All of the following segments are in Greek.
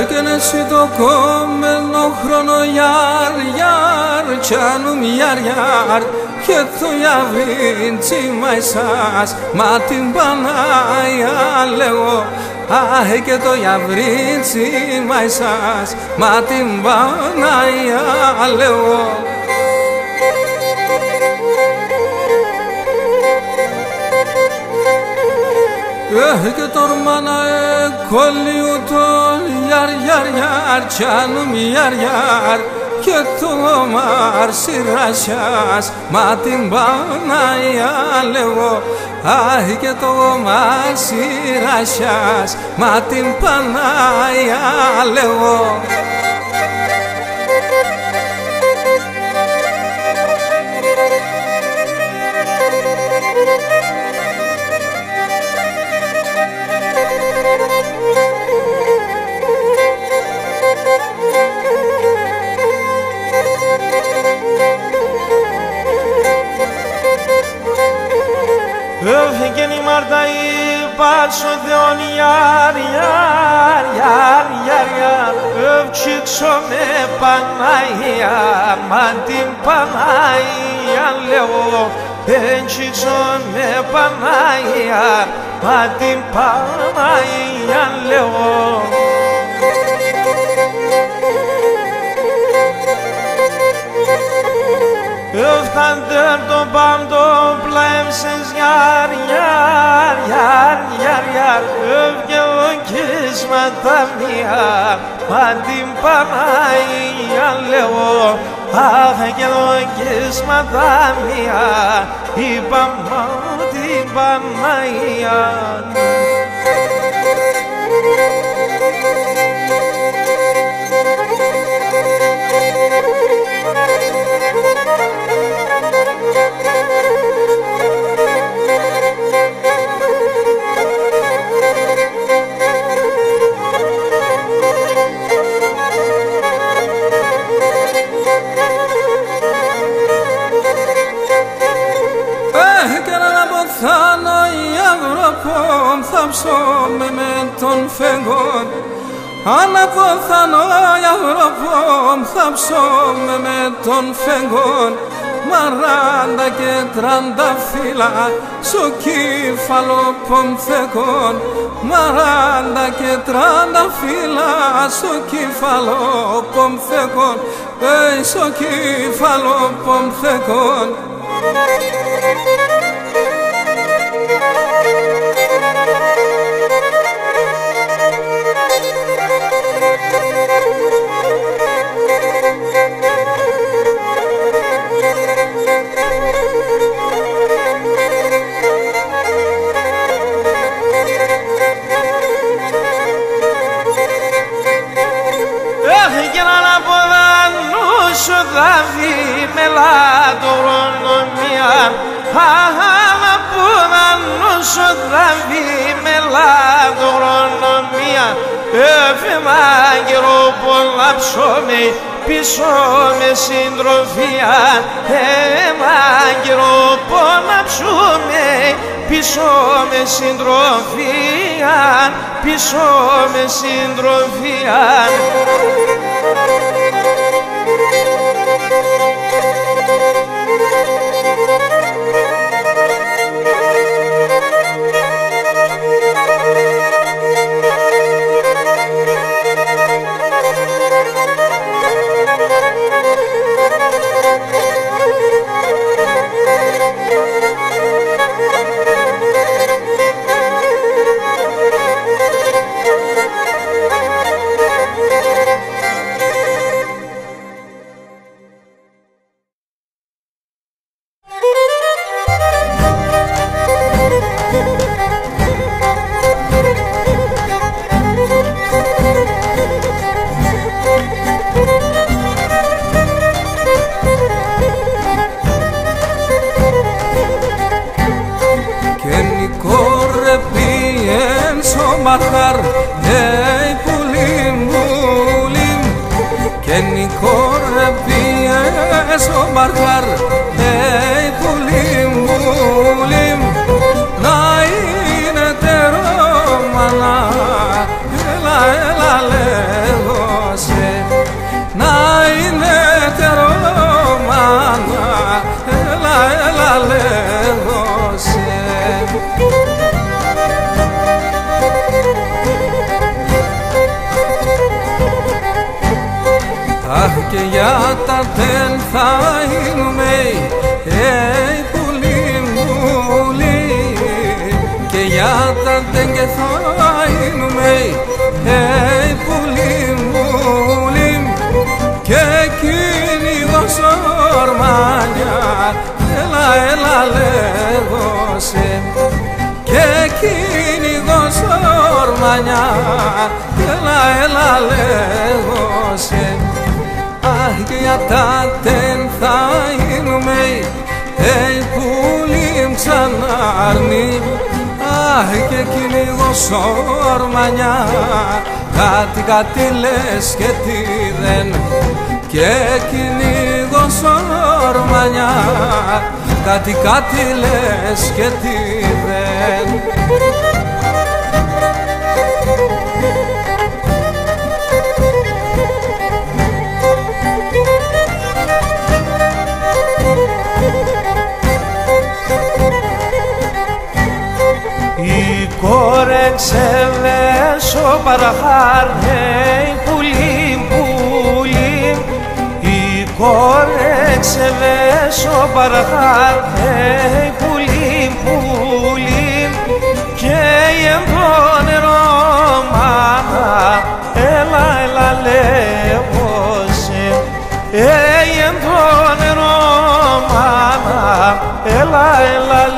Έκανε εσύ το κομμένο χρόνο γιαρ, γιαρ, τσάνουμε γιαρ, γιαρ, και το γιαβρίντσι μαϊσάς, μα την Παναγία λέγω. Αχ, και το γιαβρίντσι μαϊσάς, μα την Παναγία λέγω. Και τορμάνα κολλιούτον γιαρ, γιαρ, γιαρ, τσάνουμε γιαρ, γιαρ, και το μαρσιρασιάς, μα την Παναγία λέγω. Αχ, και το μαρσιρασιάς, μα την Παναγία λέγω. Έφυγεν η Μάρτα η Πάτσο Θεόν γιαρ, γιαρ, γιαρ, γιαρ, γιαρ. Εύξηξω με Παναγία, μα την Παναγία λέω. Εύξηξω με Παναγία, μα την Παναγία λέω. Έφταντε το πάντο πλέμσες γιαρ, γιαρ, γιαρ, γιαρ, γιαρ. Ευγελοκίσματα μία, μα την Παναγία λέω. Αχ, ευγελοκίσματα μία, είπαμε την Παναγία. Θα ψώμε με τον φεγγόν, αναποθανώ η Ευρωπόμ, θα ψώμε με τον φεγγόν. 40 και 30 φύλλα στο κύφαλο πομθεκόν, 40 και 30 φύλλα στο κύφαλο πομθεκόν, στο κύφαλο πομθεκόν. Με λαδρονομία, να που δανούσω δαβή με λαδρονομία. Έφημα καιρό πολλά ψώμη, πίσω με συντροφία. Έφημα καιρό πολλά ψώμη, πίσω με συντροφία, πίσω με συντροφία. τα δεν θα γίνουμε πουλί και για τα δεν και θα γίνουμε πουλί και εκείνη δοσορμάνια έλα λέγωσε και εκείνη δοσορμάνια έλα λέγωσε. Αχ, για τα δεν θα γίνουμε πουλί ξανάρνη. Αχ, και εκείνη δοσορμάνια κάτι λες και τι δεν και εκείνη δοσορμάνια κάτι λες και τι δεν. Η κόρεξε βέσο παραχάρνε πουλί, η κόρεξε βέσο παραχάρνε πουλί και η εμπρόνερο μάνα έλα λέγωσε η εμπρόνερο μάνα έλα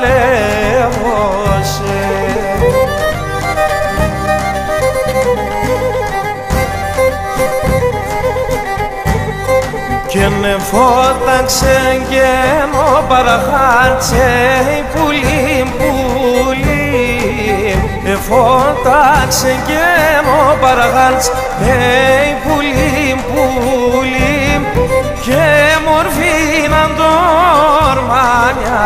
λέγωσε. Και με φώταξε και μου παραχάρτσε πουλί, φώταξε και μου παραχάρτσε πουλί και μορφή να ντορμάνια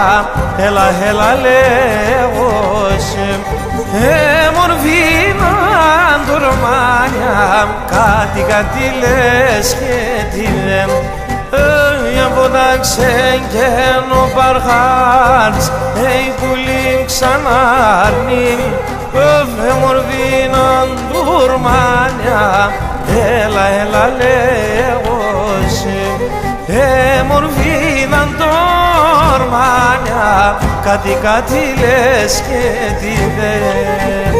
έλα λέγωσε μορφή να ντορμάνια κάτι λες και τι δεν. Για φώταξε και μου παραχάρτσε πουλί ξανάρνη μορφή να ντορμάνια έλα λέγωσε μορφή να ντορμάνια κάτι λες και τι δεν.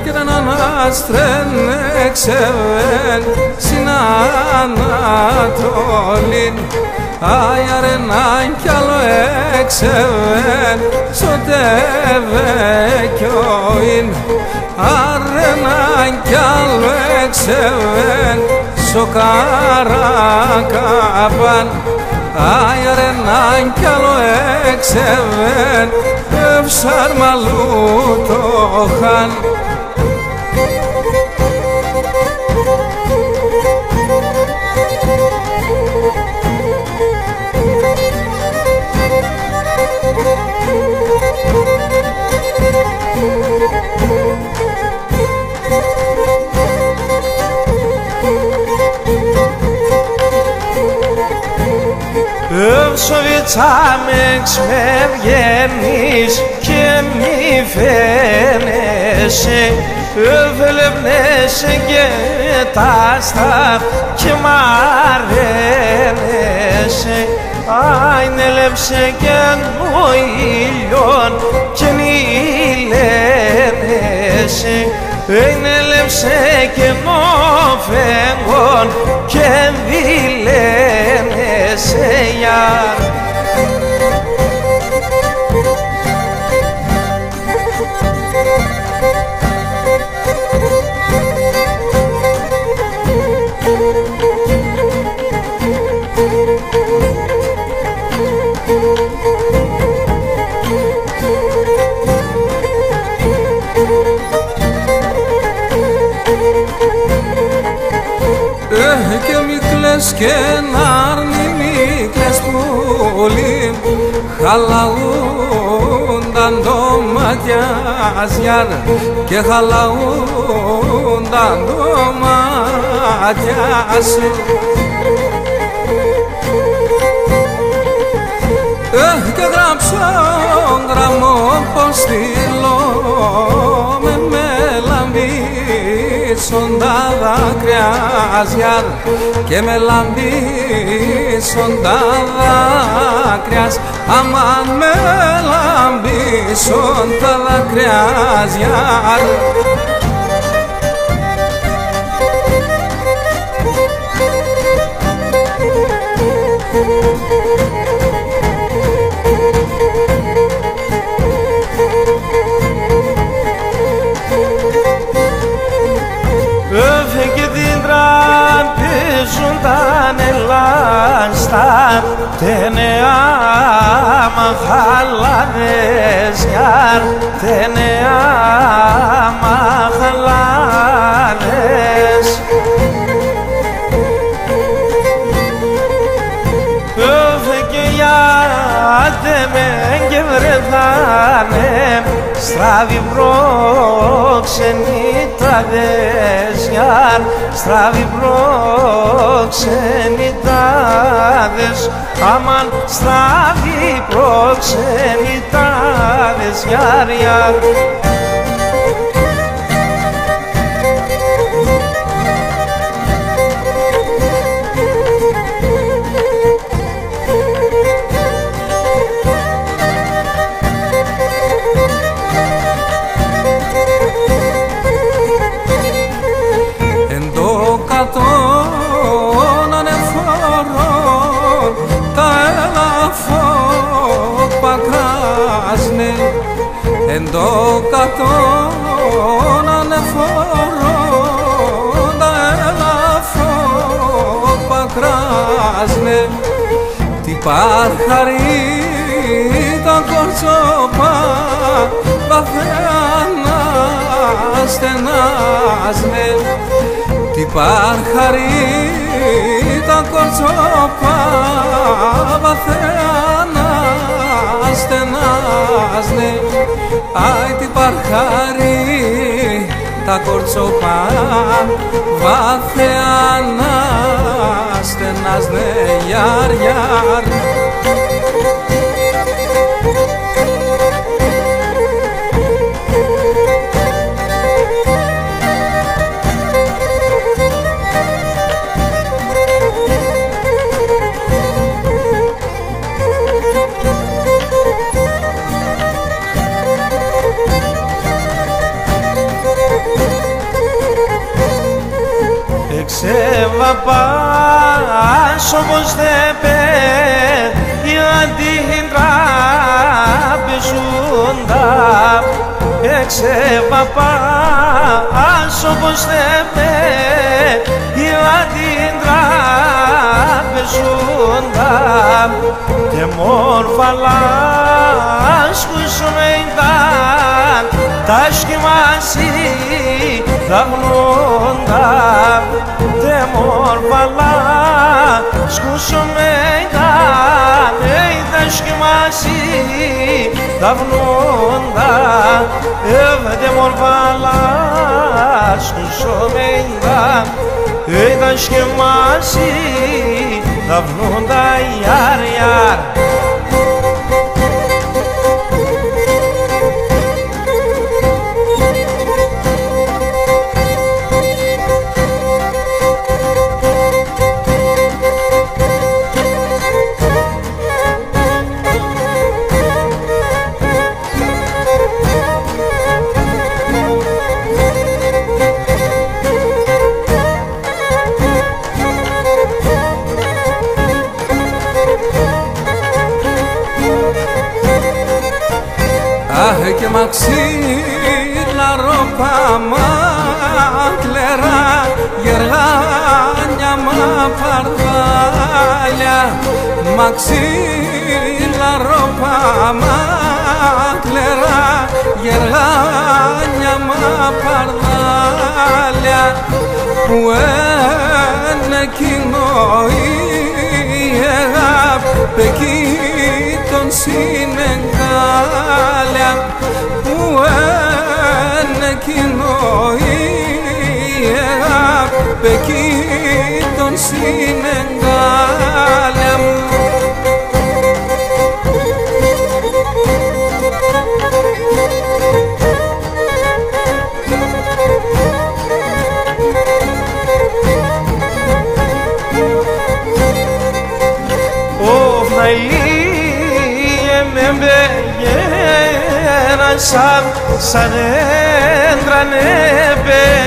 Και δεν αναστρένεξευεν στην Ανατολήν Αιαρενάν κι άλλο έξευεν σωτεύε κι οήν Αρενάν κι άλλο έξευεν σοκαρακαπάν Αιαρενάν κι άλλο έξευεν ευσαρμαλού το χαν. Ευσοβιτσα με βγαίνεις και μη φαίνεσαι ευλευνέσαι και τα στάχ και μ' αρένεσαι άινελεψε και ο ήλιον και νηλένεσαι άινελεψε και ο φέγγον και δηλένεσαι για. Και μη κλαις και νάρνη μη κλαις πολύ χαλαούνταν το μάτια και χαλαούν τα ντομάτια σου. Και γράψω γραμμό πως στείλω με λαμπίσον τα δάκρυα και με λαμπίσον τα δάκρυα, αμάν με λαμπίσον τα δάκρυα. Έφυγε την τραπέζουν τα νελάστα τενεά μαχαλάδες γιάρ, τενεά μαχαλάδες. Έφυγε γιάτε με και βρεθάνε στράβοι προξενητάδες γιάρ, στράβοι προξενητάδες, αμάν στράβοι προξενητάδες γιάρ, γιάρ. Των ανεφόρων τα ελαφόπα κράσνε, εν το κατών ανεφόρων τα ελαφόπα κράσνε, τι παρχαρί τα κορτσόπα βαθέα να στενάσνε, τι παρχαρί τα κορτσόπα βαθέα να στενάσνε, άι τι παρχαρί τα κορτσόπα βαθέα να στενάσνε, γιάρ, γιάρ. Ξεβαπάς όπως δεν πέφτει την τραπεζούντα, ξεβαπάς όπως δεν πέφτει την τραπεζούντα, και μόρφα λάσκους με ήταν τα σχημάσι δαυνούντα, τε μόρφα λάσκους με ήταν τα σχημάσι δαυνούντα, τε μόρφα λάσκους με ήταν τα σχημάσι δαυνούντα, γιάρ, γιάρ. Και μαξίλαρο παμάκλερα, γεργάνια μα παρδάλια, μαξίλαρο παμάκλερα, γεργάνια μα παρδάλια, που είναι εκείνο η αγάπη εκεί τον συνεγκάλια, που εκείνο εκεί τον συνεγκάλια μου. Σαν έντρα νεπεκούσαν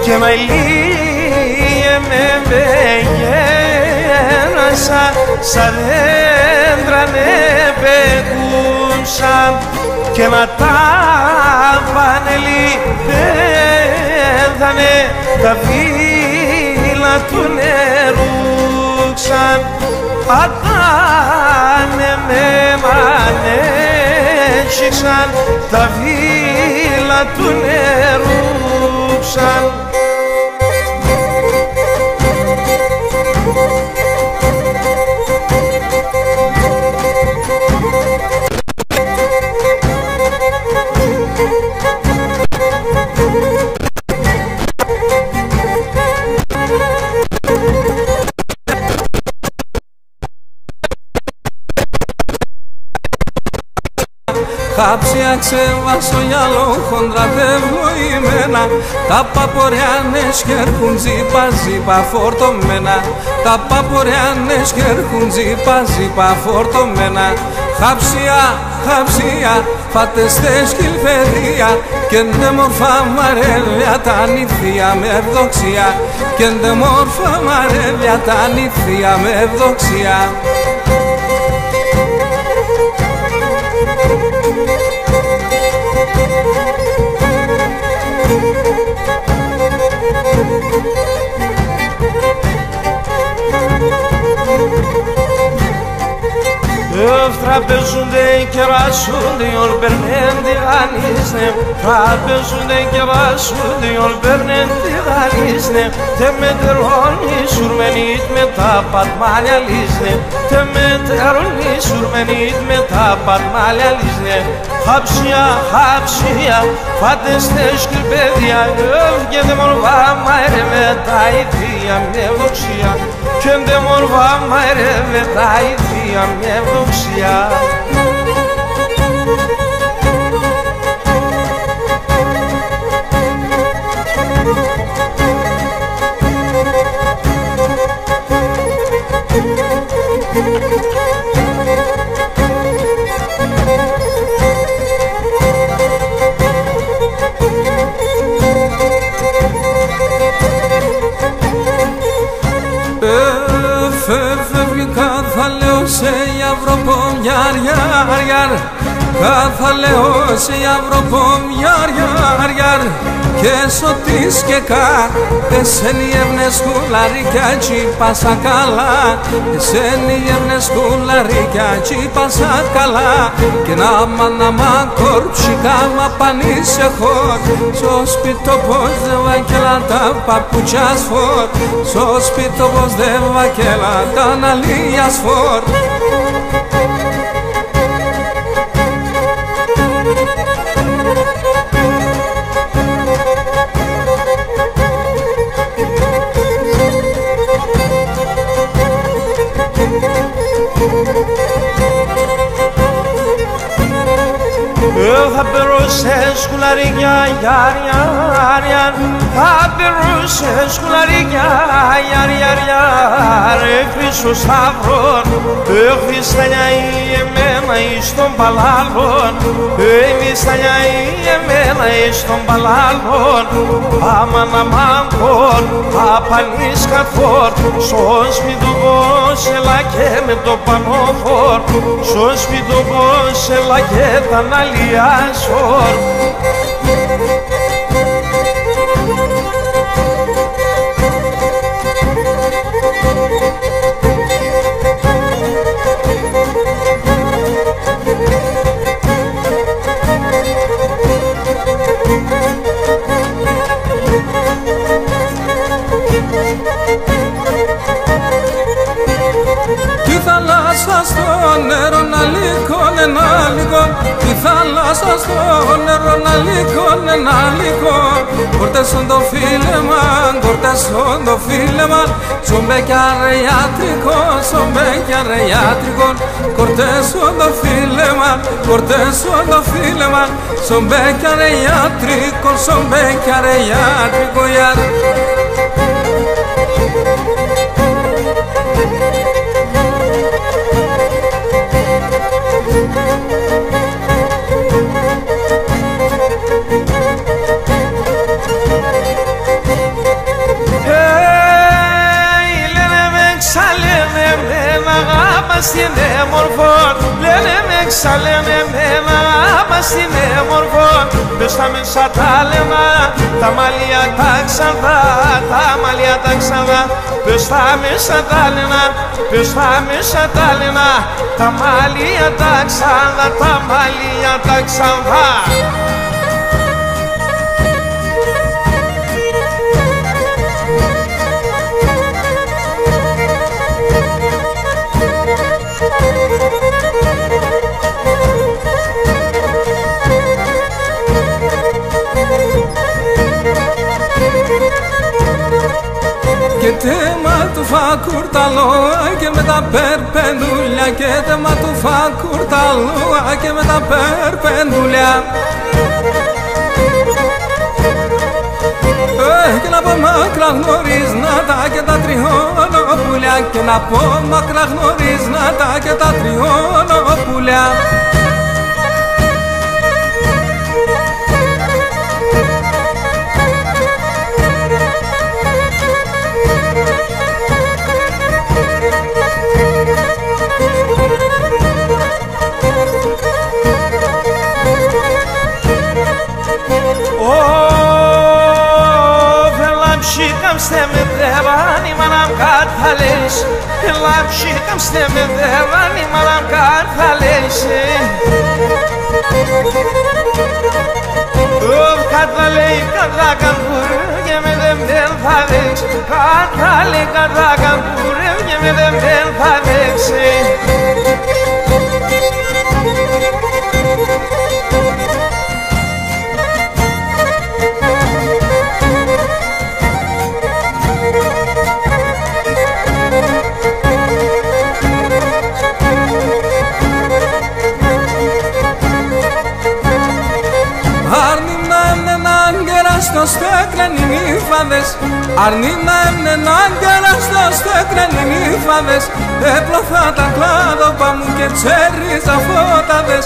και μαλλίε με μπεγένασα σαν έντρα νεπεκούσαν και μα τα πανελί πέθανε τα φύλλα του νερού ξαν πατάνε με μανέξαν τα φύλλα του νερού ξαν. Χάψια ξεβάσω γυαλό χοντρά δευλοημένα, τα παπορεάνες κι έρχουν ζύπα ζύπα φορτωμένα, τα παπορεάνες κι έρχουν ζύπα ζύπα φορτωμένα. Χάψια, χάψια, φάτεστε σκυλφεδία κι εντε μορφά μαρέλια τα νηθεία με ευδοξία κι εντε μορφά μαρέλια τα νηθεία με ευδοξία. Τραπεζούνται και ράσούνται όλοι περνέν τη γανίσνε, τραπεζούνται και ράσούνται όλοι περνέν τη γανίσνε, τε μετερώνει σουρμενίτ με τα πατμάλια λίσνε, τε μετερώνει σουρμενίτ με τα πατμάλια λίσνε. Χάψια, χάψια, φάτεστε σκυλπέδια, και δε μορφά μαέρε με τα ηθεία με ευδοξία, και δε μορφά μαέρε με τα ηθεία με ευδοξία. Καθαλαιός η αυροπομιάρια και σωτής και κα εσένι εύνες κουλαρίκια τσι πάσα καλά, εσένι εύνες κουλαρίκια τσι πάσα καλά και να μα κορψι κάμα πανίσε χωρ στο σπίτο πως δε βακέλα τα παπούτσια σφορ, στο σπίτο πως δε βακέλα τα ναλία σφορ. Θα περούσε σκουλαρίκια γιάρια, θα περούσε σκουλαρίκια γιάρια, χρυσό σταυρόν, χρυστανιά εμένα εις τον παλάλον, χρυστανιά εμένα εις τον παλάλον, άμα να μάγκον, απανείς καθόρ, στο σπίτι πως έλα και με το πανόφορ, στο σπίτι πως έλα και τα ναλία σορ. Τη θάλασσα στο νερό να λύκωνε ένα λίγο, η θάλασσα στο νερό να λύκον ένα λίγο. Κορτέσον το φίλεμα, κορτέσον το φίλεμα, σομπέκιαρε ιατρικό, σομπέκιαρε ιατρικό. Κορτέσον το φίλεμα, κορτέσον το φίλεμα, σομπέκιαρε ιατρικό, σομπέκιαρε ιατρικό. Είναι μορφόν, λένε με ξαλένε εμένα, μας είναι μορφόν. Πες τα μέσα τα λεμά, τα μαλλιά τα ξανθά, τα μαλλιά τα ξανθά. Πες τα μέσα τα λεμά, πες τα μέσα τα λεμά, τα μαλλιά τα ξανθά, τα μαλλιά τα ξανθά. Και τέμα του φακουρταλόα και με τα περπεντούλια, και τέμα του φακουρταλόα και με τα περπεντούλια. Και να πω μακρά γνωρίσματα και τα τριώνοπουλια, και να πω μακρά γνωρίσματα και τα τριώνοπουλια. Ste me devani manam katalesh, lapshikam ste me devani manam katalesh. Katalei katakan pur, yemedem del padesh. Katalei katakan pur, yemedem del padesh. Στο στέκραν οι νύφαδες, αρνίνα έμνενα αγκέρα στο στέκραν οι νύφαδες. Έπλωθα τα κλάδοπα μου και τσέριζα φώταδες,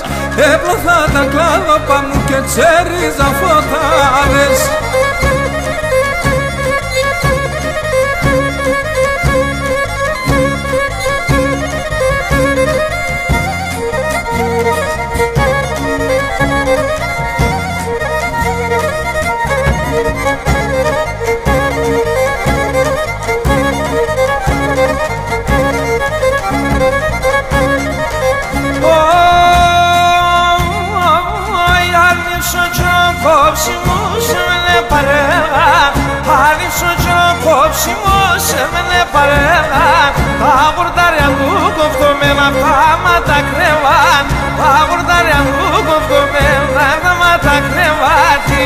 έπλωθα τα κλάδοπα μου και τσέριζα φώταδες. Τα γουρτάρια μου κοφτωμένα τα μάτα κρεβάν, τα γουρτάρια μου κοφτωμένα τα μάτα κρεβάτι.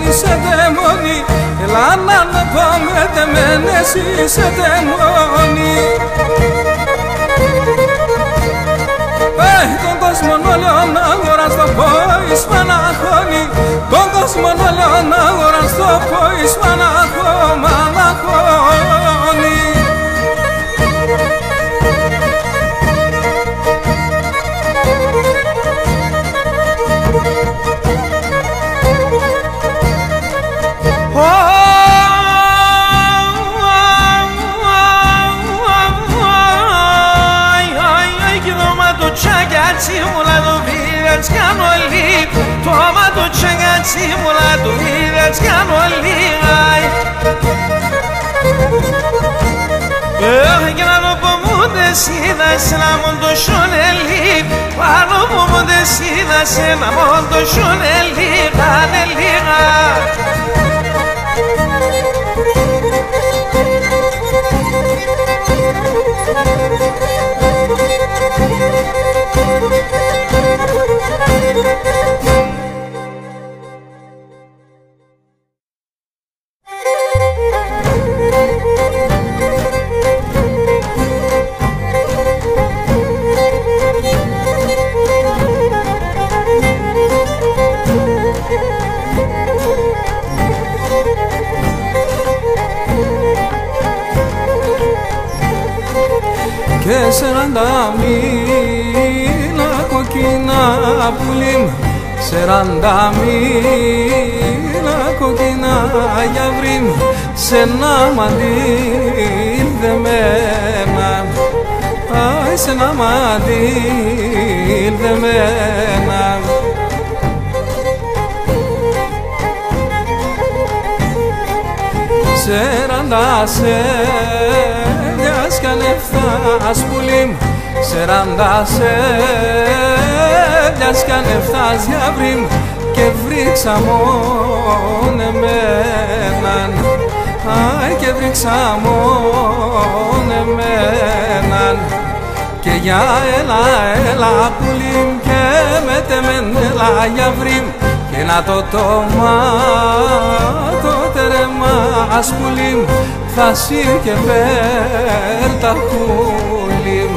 Είσαι δαιμόνι, έλα να με πάμε δεμένες, είσαι δαιμόνι. Τον κόσμο όλο να αγοράς το πόης μαναχώνει, τον κόσμο όλο να αγοράς το πόης μαναχώνει. Toma tu chega simula tu vida, desida se na mondo shoneli Palo mo desida se na mondo shoneli Ganeliga Και 40 μήλα κοκκινά πουλίμ, 40 μήλα κοκκινά για βρήμ, σε ένα μαντήλ δεμένα, άι σε ένα μαντήλ δεμένα. Σεράντα σέρδιας κι ανεφθάς πουλίμ, 40 σέρδιας κι ανεφθάς για βρήμ, και βρίξα μόν εμέναν, άι και βρίξα μόν εμέναν. Και για έλα πουλίμ και μετεμέν έλα για βρήμ, και να το τομάτο τερεμάς πουλίμ, θα σύρ και πέρ τα χούλιμ,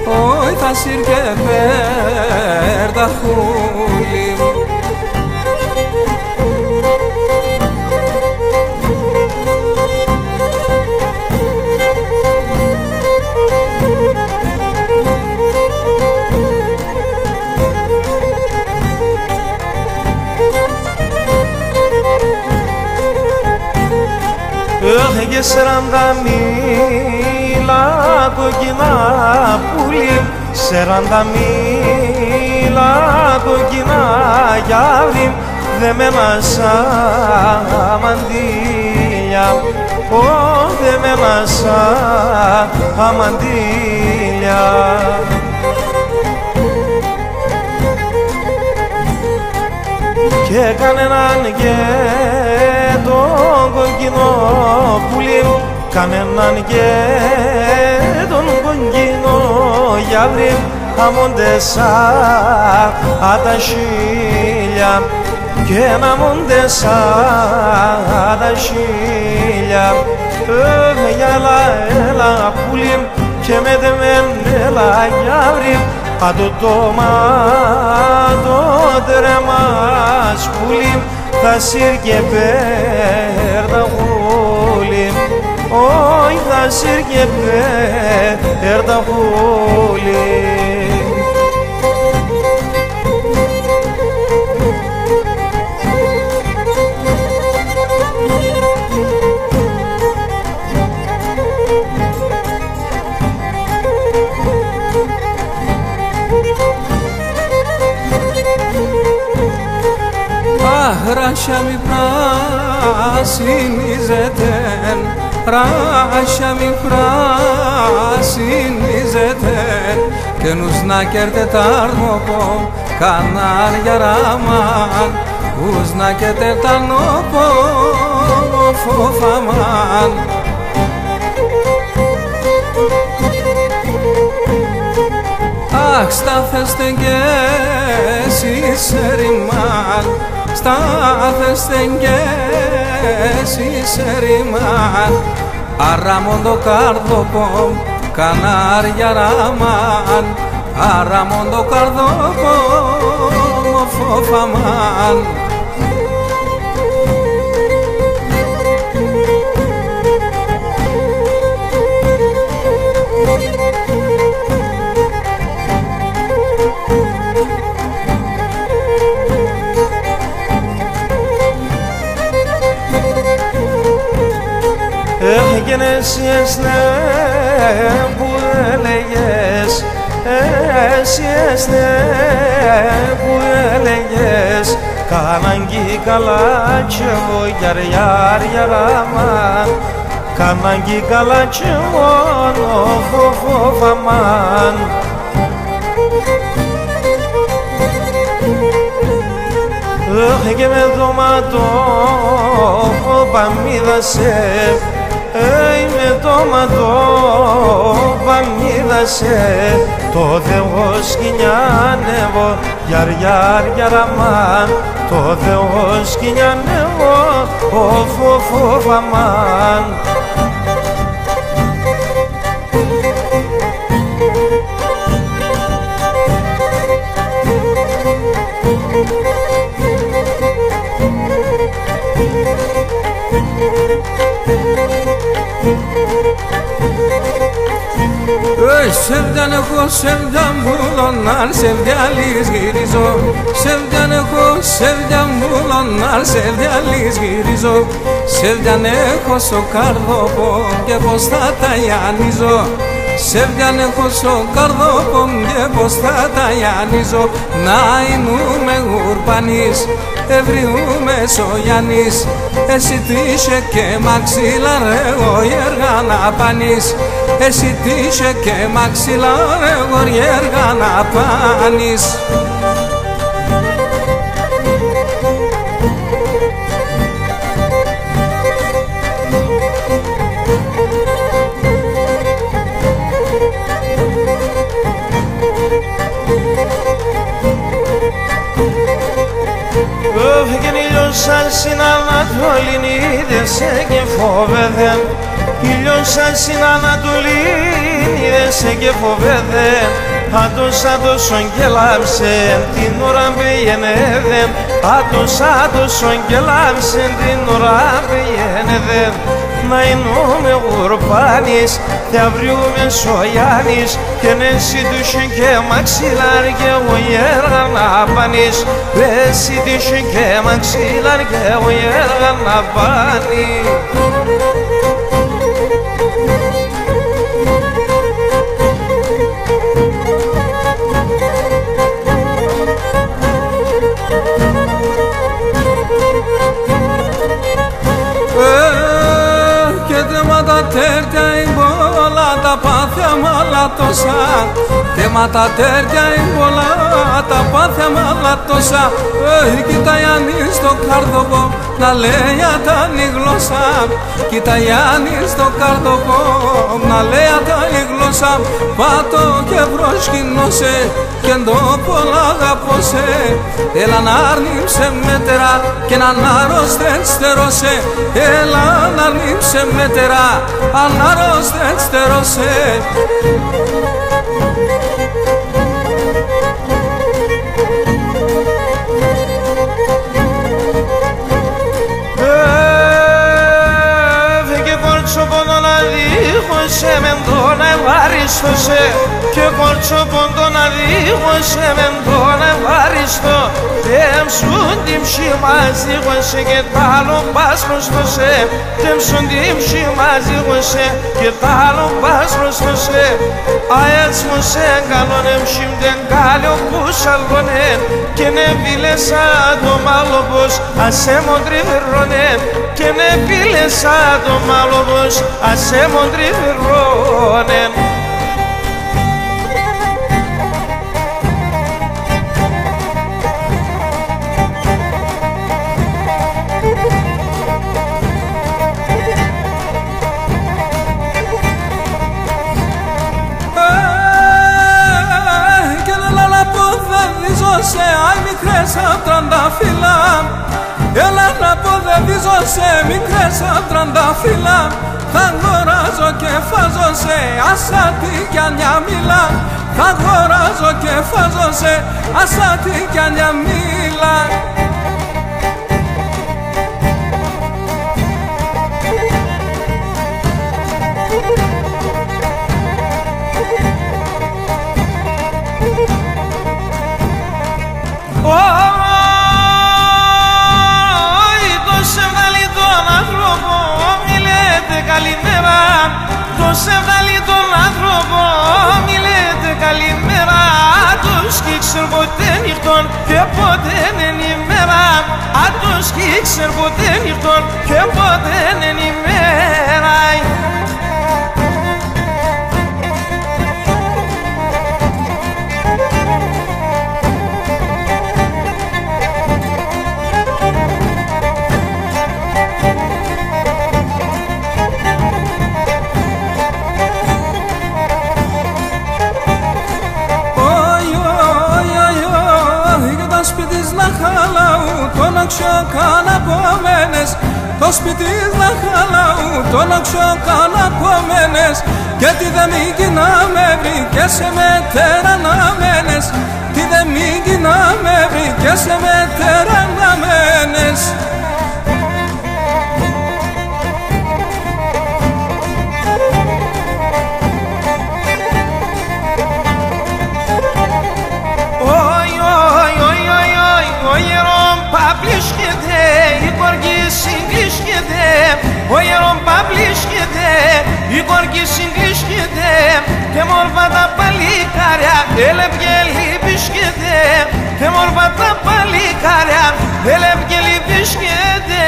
όι θα σύρ και πέρ τα χούλιμ. Και 40 μήλα κοκκινά πουλί, 40 μήλα κοκκινά για βρήμ, δεμένα σαν μαντήλια, δεμένα σαν μαντήλια. Και κανέναν και τον κοκκινό πουλί, κανέναν και τον κοκκινό για βρήμ, αμόντεσα τα χίλια, και να μόντεσα τα χίλια. Έλα πουλί και με δεμέν έλα για βρήμ, το τομάτο τερεμάς πουλί, θα σύρ και πέρ τα χούλιμ, όι θα σύρ και πέρ τα χούλιμ. Ράσια μη πράσινιζετεν, ράσια μη πράσινιζετεν, και νους να κέρτε τάρνοπο κανάρια ραμάν, ους να κέρτε τάρνοπο φοφαμάν. Αχ, στάθεστε και εσείς ερημάν, στάθεστε και εσείς ερημάν, αραμόν το καρδόπο κανάρια ραμάν, αραμόν το καρδόπο φοφαμάν. Εσύ ναι που έλεγες, εσύ ναι που έλεγες, κανάν κι καλά κι εγώ γιαρ ραμάν, κανάγκη καλά κι μόνο φοβάμαν. Και με δωματό παμίδασε, με δωματό παμίδασε, το Θεό σκηνιάνευο, γιαραμάν, το Θεό σκηνιάνευο, φοβάμαν. Σεβδάν έχω, σεβδάν μπουλονάρ, σεβδιάλης γυρίζω. Σεβδάν έχω, σεβδάν μπουλονάρ, σεβδιάλης γυρίζω. Σεβδάν έχω στο καρδόπο και πως θα τα γιανίζω. Σεβδάν έχω στο καρδόπο και πως θα τα γιανίζω. Να είνουμε γουρπανής, ευριούμε σογιανής. Εσύ τύχε και μαξίλα ρε γοριέργα να πάνεις. Εσύ τύχε και μαξίλα ρε γοριέργα να πάνεις. Ήλιωσαν στην Ανατολή, είδεσαι και φοβέται. Ήλιωσαν στην Ανατολή, είδεσαι και φοβέται. Άντωσον και λάμψε, την ώρα πήγαινε. Άντωσον και λάμψε, την ώρα πήγαινε. Να εννοούμε γουρπάνης, τε αυριούμε σογιάνης. Και εσύ τύχε και μαξιλάρ και γοριέργα να πάνεις. Εσύ τύχε και μαξιλάρ και γοριέργα να πάνεις. Τέρτια η μπόλα, τα πάθια μαλατώσα. Θέματα τέρτια η μπόλα, τα πάθια μαλατώσα. Κοίτα Γιάννη στο κάρδοπο, να λέει ατάνη γλώσσα. Κοίτα Γιάννη στο κάρδοπο, να λέει ατάνη γλώσσα. Πάτω και προσκυνώσε, και το πολλά αγαπώσε. Έλα να αρνήψε μέτερα και να αρρωστετστερώσε. Έλα να αρνήψε μέτερα, αν αρρωστετστερώσε. Και κόρτσο πόντο να δίχωσε, μεν τον ευάριστοσε. Και κόρτσο πόντο να δίχωσε, μεν τον ευάριστο. Τέμψουν την ψημάζει γωσε και τ' άλλο πας προστοσε. Τέμψουν την ψημάζει γωσε και τ' άλλο πας προστοσε. Αέτς μου σε καλώνε μψιμ τεν κάλιο που σαλγώνε. Και ναι πήλεσα το μάλοπος ασέ μοντριβερώνε. Και ναι πήλεσα το μάλοπος ασέ μοντριβερώνε. Άι μικρές απ' τρανταφύλλα, έλα να πω δεν βίζωσε μικρές απ' τρανταφύλλα. Θα αγοράζω και φάζω σε ασάτη κι ανιά μίλα. Θα αγοράζω και φάζω σε ασάτη κι ανιά μίλα. Καλημέρα, το σεβδαλί τον άνθρωπο, μιλέτε καλημέρα. Άτος κι ήξερ ποτέ νυχτών και ποτέ είναι ημέρα. Άτος κι ήξερ ποτέ νυχτών και ποτέ είναι ημέρα. τον αξιοκαναπόμενες, το σπίτι να χαλάου, τον αξιοκαναπόμενες, και τι δε μήκει να με βρει και σε μετέρα να μένες, τι δε μήκει να με βρει και σε μετέρα να μένες. Ο Ιερόν παπλίσκεται, η κορκή συγκλίσκεται. Ο Ιερόν παπλίσκεται, η κορκή συγκλίσκεται. Και μόρφα τα παλικάρια, έλεπγε λυπίσκεται. Και μόρφα τα παλικάρια, έλεπγε λυπίσκεται.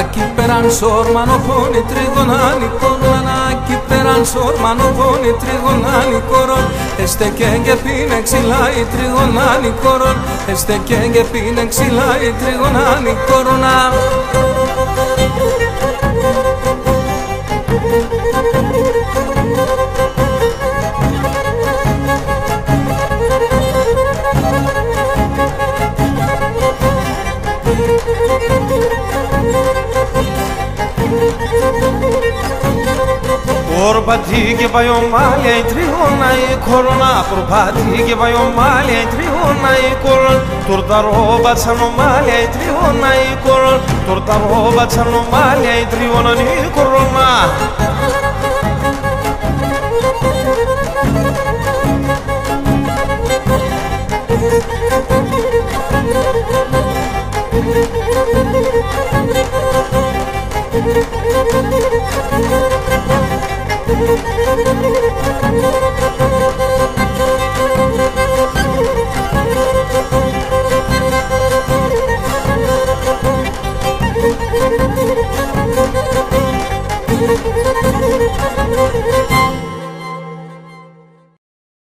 Aquí peran sormano pone trigonani koron, aquí peran sormano pone trigonani koron. Este kenge pine xilai trigonani koron, este kenge pine xilai trigonani korona. Porpati che vai o male ai triona e corona, porpati che vai o male ai triona e corona, torta roba c'hanno male ai triona e corona, torta roba c'hanno male ai triona e corona.